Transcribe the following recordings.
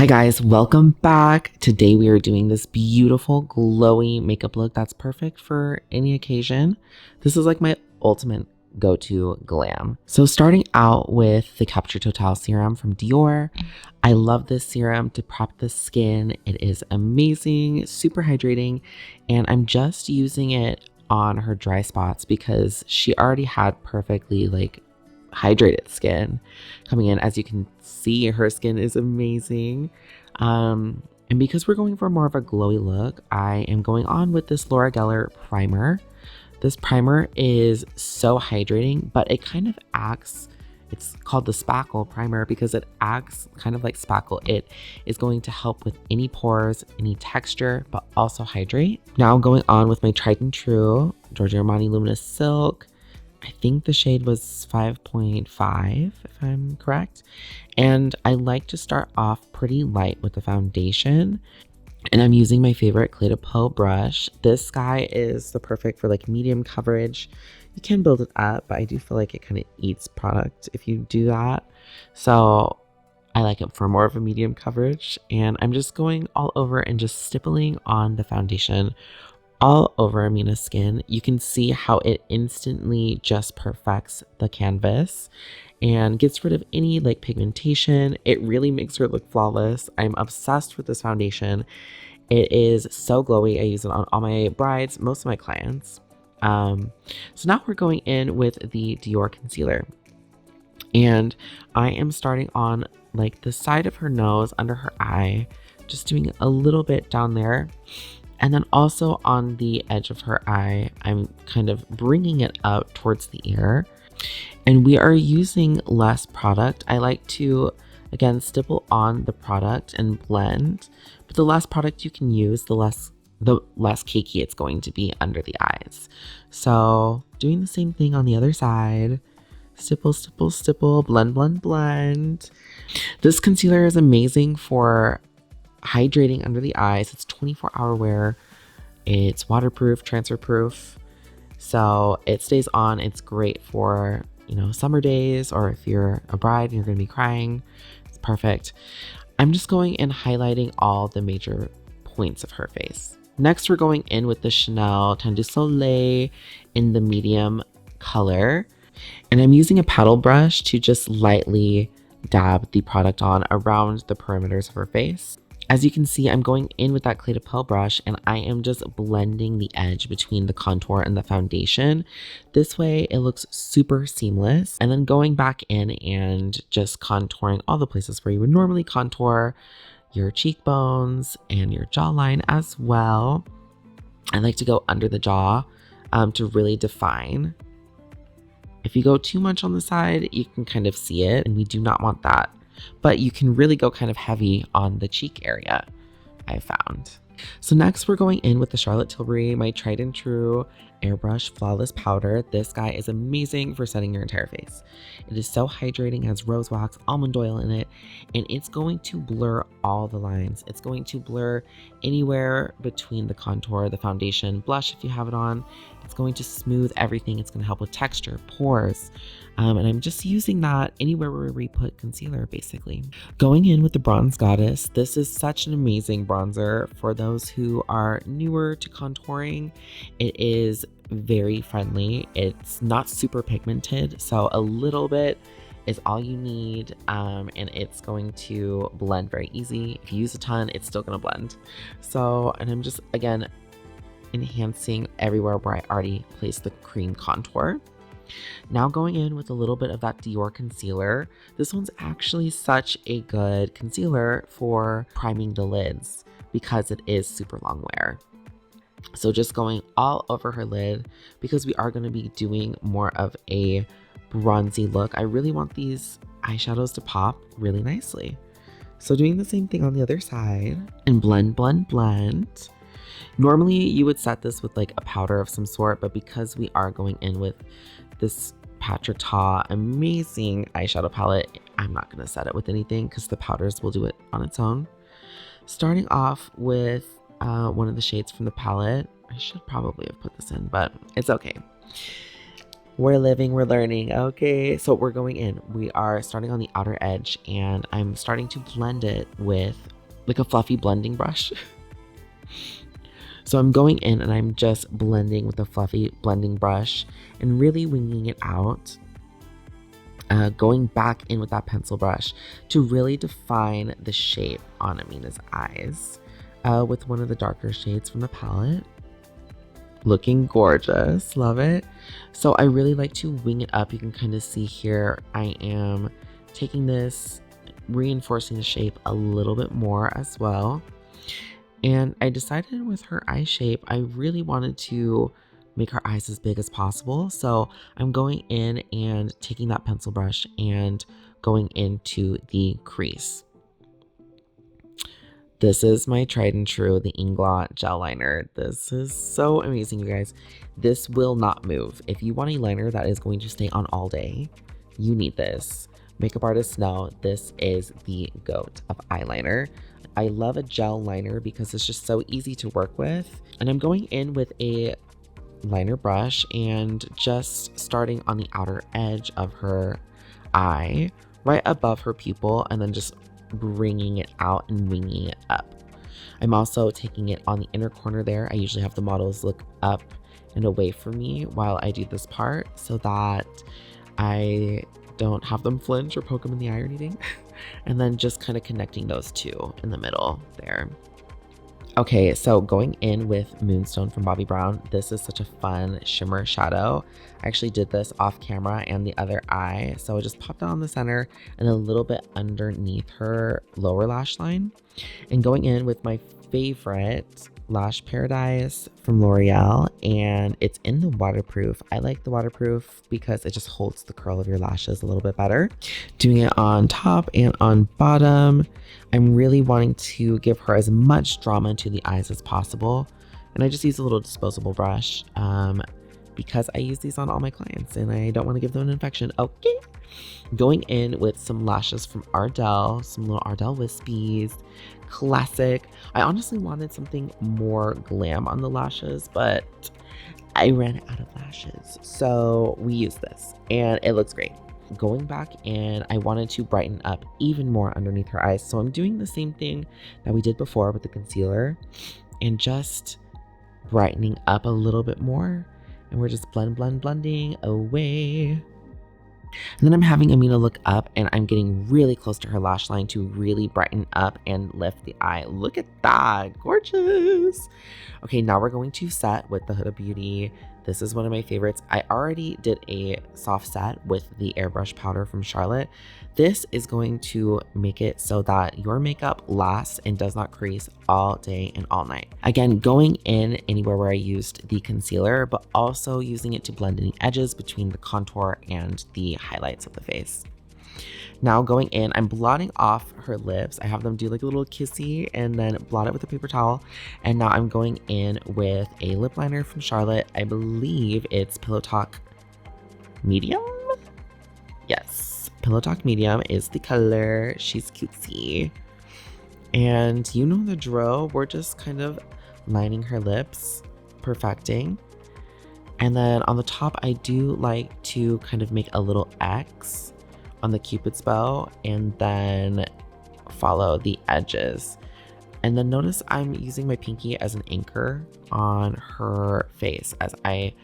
Hi guys, welcome back. Today we are doing this beautiful glowy makeup look that's perfect for any occasion. This is like my ultimate go-to glam. So starting out with the Capture Total serum from Dior. I love this serum to prep the skin. It is amazing, super hydrating, and I'm just using it on her dry spots because she already had perfectly hydrated skin coming in. As you can see, her skin is amazing. And because we're going for more of a glowy look, I am going on with this Laura Geller primer. This primer is so hydrating, but it kind of acts, it's called the spackle primer because it acts kind of like spackle. It is going to help with any pores, any texture, but also hydrate. Now going on with my tried and true Giorgio Armani Luminous Silk. I think the shade was 5.5 if I'm correct. And I like to start off pretty light with the foundation. And I'm using my favorite Clé de Peau brush. This guy is the perfect for like medium coverage. You can build it up, but I do feel like it kind of eats product if you do that. So I like it for more of a medium coverage. And I'm just going all over and just stippling on the foundation all over Amina's skin. You can see how it instantly just perfects the canvas and gets rid of any like pigmentation. It really makes her look flawless. I'm obsessed with this foundation. It is so glowy. I use it on all my brides, most of my clients. So now we're going in with the Dior concealer. And I am starting on like the side of her nose, under her eye, just doing a little bit down there. And then also on the edge of her eye, I'm kind of bringing it up towards the ear. And we are using less product. I like to, again, stipple on the product and blend. But the less product you can use, the less cakey it's going to be under the eyes. So doing the same thing on the other side. Stipple, stipple, stipple, blend, blend, blend. This concealer is amazing for hydrating under the eyes. It's 24-hour wear. It's waterproof, transfer proof, so it stays on. It's great for, you know, summer days, or if you're a bride and you're going to be crying, it's perfect. I'm just going and highlighting all the major points of her face. Next, we're going in with the Chanel Teint du Soleil in the medium color, and I'm using a paddle brush to just lightly dab the product on around the perimeters of her face. As you can see, I'm going in with that Clé de Peau brush and I am just blending the edge between the contour and the foundation. This way it looks super seamless. And then going back in and just contouring all the places where you would normally contour your cheekbones and your jawline as well. I like to go under the jaw to really define. If you go too much on the side, you can kind of see it, and we do not want that. But you can really go kind of heavy on the cheek area, I found. So next we're going in with the Charlotte Tilbury, my tried and true airbrush flawless powder. This guy is amazing for setting your entire face. It is so hydrating, has rose wax, almond oil in it, and it's going to blur all the lines. It's going to blur anywhere between the contour, the foundation, blush if you have it on. It's going to smooth everything. It's going to help with texture, pores. And I'm just using that anywhere where we put concealer, basically. Going in with the Bronze Goddess. This is such an amazing bronzer for those who are newer to contouring. It is very friendly. It's not super pigmented, so a little bit is all you need, and it's going to blend very easy. If you use a ton, it's still going to blend. So, and I'm just, again, enhancing everywhere where I already placed the cream contour. Now going in with a little bit of that Dior concealer. This one's actually such a good concealer for priming the lids because it is super long wear. So just going all over her lid because we are going to be doing more of a bronzy look. I really want these eyeshadows to pop really nicely. So doing the same thing on the other side and blend, blend, blend. Normally you would set this with like a powder of some sort, but because we are going in with this Patrick Ta amazing eyeshadow palette, I'm not going to set it with anything because the powders will do it on its own. Starting off with one of the shades from the palette. I should probably have put this in, but it's okay. We're living, we're learning. Okay, so we're going in. We are starting on the outer edge and I'm starting to blend it with like a fluffy blending brush. So I'm going in and I'm just blending with a fluffy blending brush and really winging it out. Going back in with that pencil brush to really define the shape on Amina's eyes with one of the darker shades from the palette. Looking gorgeous, love it. So I really like to wing it up. You can kind of see here I am taking this, reinforcing the shape a little bit more as well. And I decided with her eye shape, I really wanted to make her eyes as big as possible. So I'm going in and taking that pencil brush and going into the crease. This is my tried and true, the Inglot gel liner. This is so amazing, you guys. This will not move. If you want a liner that is going to stay on all day, you need this. Makeup artists know this is the GOAT of eyeliner. I love a gel liner because it's just so easy to work with. And I'm going in with a liner brush and just starting on the outer edge of her eye, right above her pupil, and then just bringing it out and winging it up. I'm also taking it on the inner corner there. I usually have the models look up and away from me while I do this part so that I don't have them flinch or poke them in the eye or anything. And then just kind of connecting those two in the middle there. Okay, so going in with Moonstone from Bobbi Brown. This is such a fun shimmer shadow. I actually did this off camera and the other eye. So I just popped it on the center and a little bit underneath her lower lash line. And going in with my favorite Lash Paradise from L'Oreal, and it's in the waterproof. I like the waterproof because it just holds the curl of your lashes a little bit better. Doing it on top and on bottom. I'm really wanting to give her as much drama to the eyes as possible. And I just use a little disposable brush because I use these on all my clients and I don't want to give them an infection. Okay. Going in with some lashes from Ardell, some little Ardell wispies. Classic. I honestly wanted something more glam on the lashes, but I ran out of lashes. So we use this and it looks great. Going back in, I wanted to brighten up even more underneath her eyes. So I'm doing the same thing that we did before with the concealer and just brightening up a little bit more. And we're just blending away. And then I'm having Amina look up and I'm getting really close to her lash line to really brighten up and lift the eye. Look at that, gorgeous. Okay, now we're going to set with the Huda Beauty. This is one of my favorites. I already did a soft set with the airbrush powder from Charlotte. This is going to make it so that your makeup lasts and does not crease all day and all night. Again, going in anywhere where I used the concealer, but also using it to blend any edges between the contour and the highlights of the face. Now going in, I'm blotting off her lips. I have them do like a little kissy and then blot it with a paper towel. And now I'm going in with a lip liner from Charlotte. I believe it's Pillow Talk Medium. Yes, Pillow Talk Medium is the color. She's cutesy. And you know the drill. We're just kind of lining her lips, perfecting. And then on the top, I do like to kind of make a little X on the Cupid's bow and then follow the edges. And then notice I'm using my pinky as an anchor on her face as I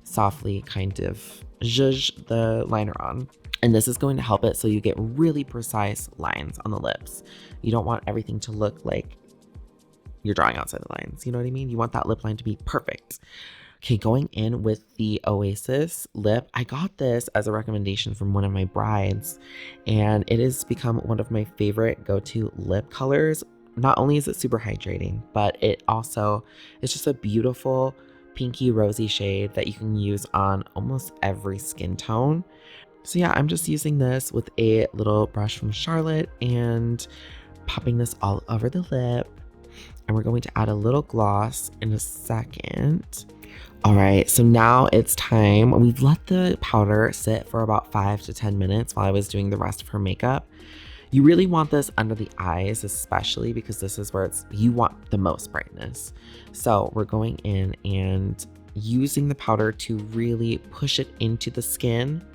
softly kind of zhuzh the liner on. And this is going to help it so you get really precise lines on the lips. You don't want everything to look like you're drawing outside the lines. You know what I mean? You want that lip line to be perfect. Okay, going in with the Oasis lip. I got this as a recommendation from one of my brides, and it has become one of my favorite go-to lip colors. Not only is it super hydrating, but it's just a beautiful pinky rosy shade that you can use on almost every skin tone. So yeah, I'm just using this with a little brush from Charlotte and popping this all over the lip. And we're going to add a little gloss in a second. All right, so now it's time. We've let the powder sit for about 5 to 10 minutes while I was doing the rest of her makeup. You really want this under the eyes, especially because this is where you want the most brightness. So we're going in and using the powder to really push it into the skin.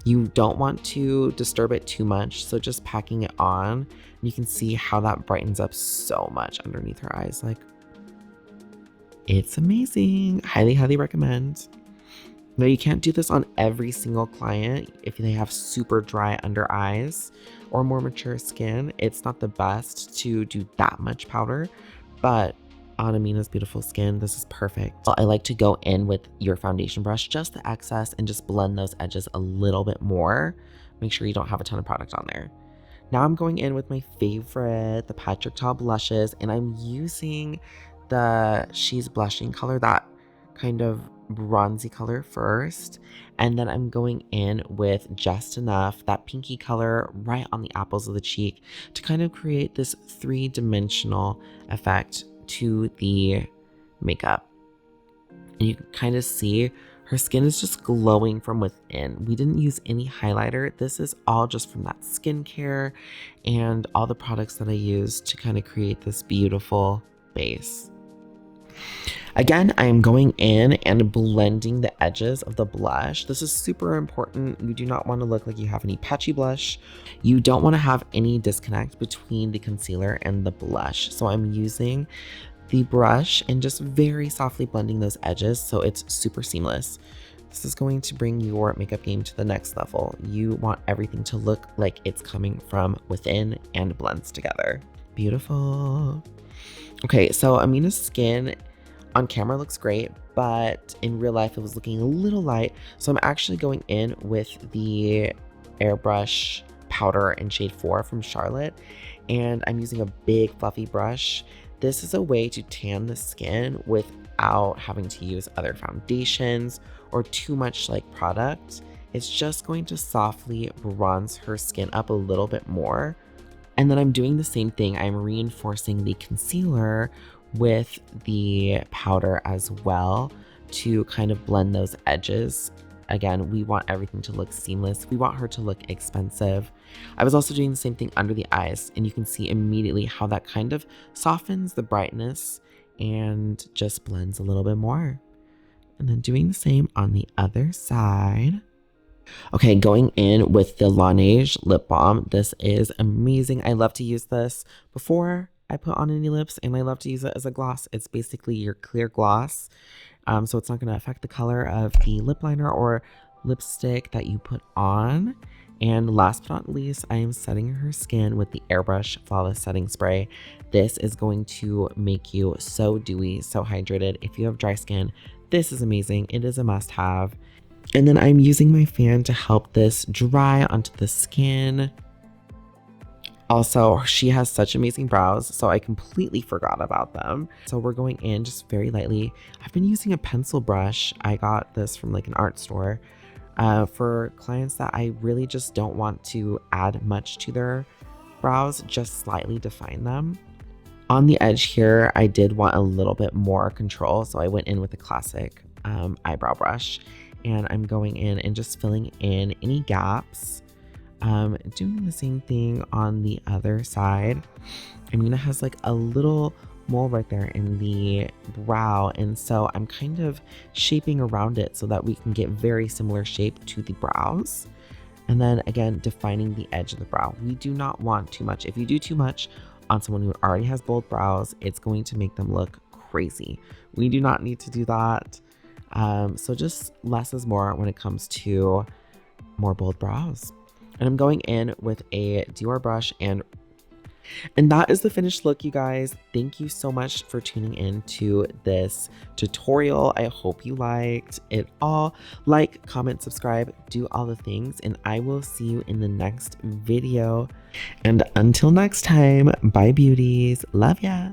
You don't want to disturb it too much, so just packing it on, you can see how that brightens up so much underneath her eyes. Like, it's amazing. Highly, highly recommend. Now, you can't do this on every single client if they have super dry under eyes or more mature skin. It's not the best to do that much powder, but on Amina's beautiful skin, this is perfect. I like to go in with your foundation brush, just the excess, and just blend those edges a little bit more. Make sure you don't have a ton of product on there. Now I'm going in with my favorite, the Patrick Ta blushes, and I'm using the She's Blushing color, that kind of bronzy color first, and then I'm going in with just enough, that pinky color right on the apples of the cheek, to kind of create this three-dimensional effect to the makeup. And you can kind of see her skin is just glowing from within. We didn't use any highlighter. This is all just from that skincare and all the products that I used to kind of create this beautiful base. Again, I am going in and blending the edges of the blush. This is super important. You do not want to look like you have any patchy blush. You don't want to have any disconnect between the concealer and the blush. So I'm using the brush and just very softly blending those edges so it's super seamless. This is going to bring your makeup game to the next level. You want everything to look like it's coming from within and blends together. Beautiful. Okay, so Amina's skin on camera looks great, but in real life it was looking a little light. So I'm actually going in with the airbrush powder in shade 4 from Charlotte, and I'm using a big fluffy brush. This is a way to tan the skin without having to use other foundations or too much like product. It's just going to softly bronze her skin up a little bit more. And then I'm doing the same thing. I'm reinforcing the concealer with the powder as well to kind of blend those edges. Again, we want everything to look seamless. We want her to look expensive. I was also doing the same thing under the eyes, and you can see immediately how that kind of softens the brightness and just blends a little bit more. And then doing the same on the other side. Okay, going in with the Laneige lip balm. This is amazing. I love to use this before I put on any lips, and I love to use it as a gloss. It's basically your clear gloss. So it's not going to affect the color of the lip liner or lipstick that you put on. And last but not least, I am setting her skin with the Airbrush Flawless Setting Spray. This is going to make you so dewy, so hydrated. If you have dry skin, this is amazing. It is a must-have. And then I'm using my fan to help this dry onto the skin. Also, she has such amazing brows, so I completely forgot about them. So we're going in just very lightly. I've been using a pencil brush. I got this from like an art store for clients that I really just don't want to add much to their brows, just slightly define them. On the edge here, I did want a little bit more control, so I went in with a classic eyebrow brush. And I'm going in and just filling in any gaps. Doing the same thing on the other side. Amina has like a little mole right there in the brow, and so I'm kind of shaping around it so that we can get very similar shape to the brows. And then again, defining the edge of the brow. We do not want too much. If you do too much on someone who already has bold brows, it's going to make them look crazy. We do not need to do that. So just less is more when it comes to more bold brows. And I'm going in with a Dior brush, and that is the finished look, you guys. Thank you so much for tuning in to this tutorial. I hope you liked it all. Like, comment, subscribe, do all the things, and I will see you in the next video. And until next time, bye beauties. Love ya.